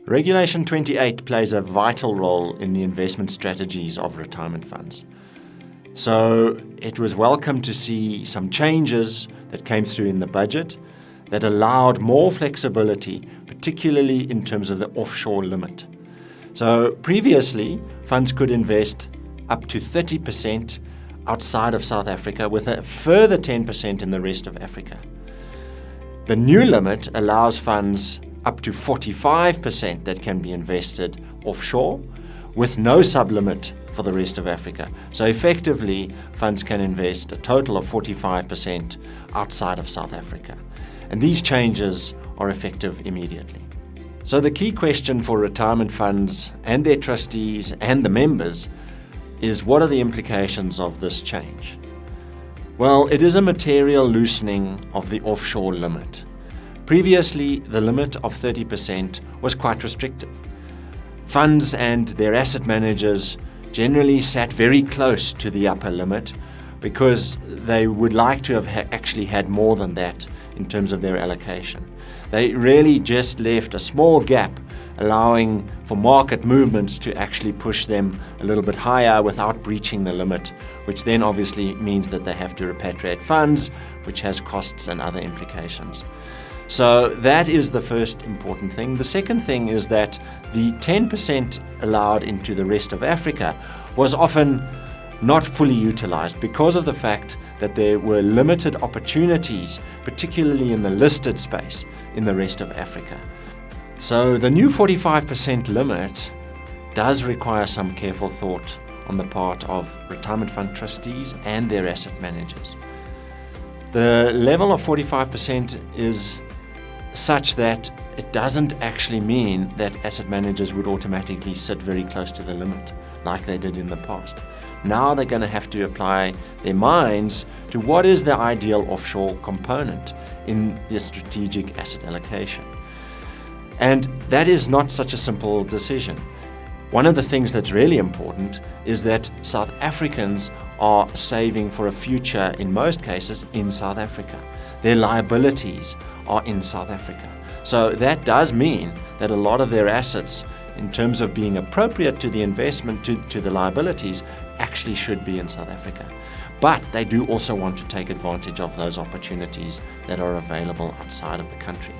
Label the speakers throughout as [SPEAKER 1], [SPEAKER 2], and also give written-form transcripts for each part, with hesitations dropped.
[SPEAKER 1] Regulation 28 plays a vital role in the investment strategies of retirement funds. So it was welcome to see some changes that came through in the budget that allowed more flexibility, particularly in terms of the offshore limit. So previously, funds could invest up to 30% outside of South Africa with a further 10% in the rest of Africa. The new limit allows funds up to 45% that can be invested offshore with no sublimit for the rest of Africa. So effectively, funds can invest a total of 45% outside of South Africa. And these changes are effective immediately. So the key question for retirement funds and their trustees and the members is, what are the implications of this change? Well, it is a material loosening of the offshore limit. Previously, the limit of 30% was quite restrictive. Funds and their asset managers generally sat very close to the upper limit because they would like to have actually had more than that in terms of their allocation. They really just left a small gap, allowing for market movements to actually push them a little bit higher without breaching the limit, which then obviously means that they have to repatriate funds, which has costs and other implications. So that is the first important thing. The second thing is that the 10% allowed into the rest of Africa was often not fully utilized because of the fact that there were limited opportunities, particularly in the listed space in the rest of Africa. So the new 45% limit does require some careful thought on the part of retirement fund trustees and their asset managers. The level of 45% is such that it doesn't actually mean that asset managers would automatically sit very close to the limit like they did in the past. Now they're going to have to apply their minds to what is the ideal offshore component in the strategic asset allocation. And that is not such a simple decision. One of the things that's really important is that South Africans are saving for a future, in most cases, in South Africa. Their liabilities are in South Africa. So that does mean that a lot of their assets, in terms of being appropriate to the investment, to the liabilities, actually should be in South Africa. But they do also want to take advantage of those opportunities that are available outside of the country.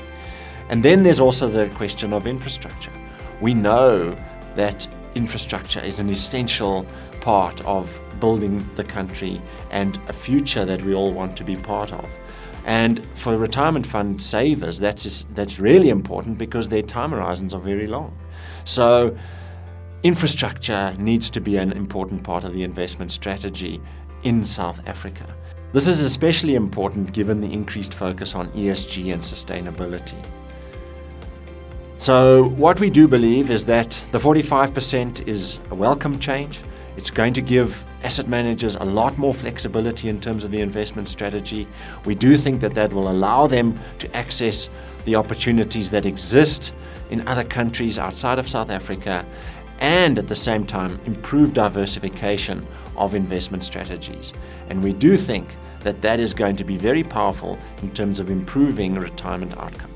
[SPEAKER 1] And then there's also the question of infrastructure. We know that infrastructure is an essential part of building the country and a future that we all want to be part of. And for retirement fund savers, that's really important because their time horizons are very long. So infrastructure needs to be an important part of the investment strategy in South Africa. This is especially important given the increased focus on ESG and sustainability. So what we do believe is that the 45% is a welcome change. It's going to give asset managers a lot more flexibility in terms of the investment strategy. We do think that that will allow them to access the opportunities that exist in other countries outside of South Africa, and at the same time improve diversification of investment strategies. And we do think that that is going to be very powerful in terms of improving retirement outcomes.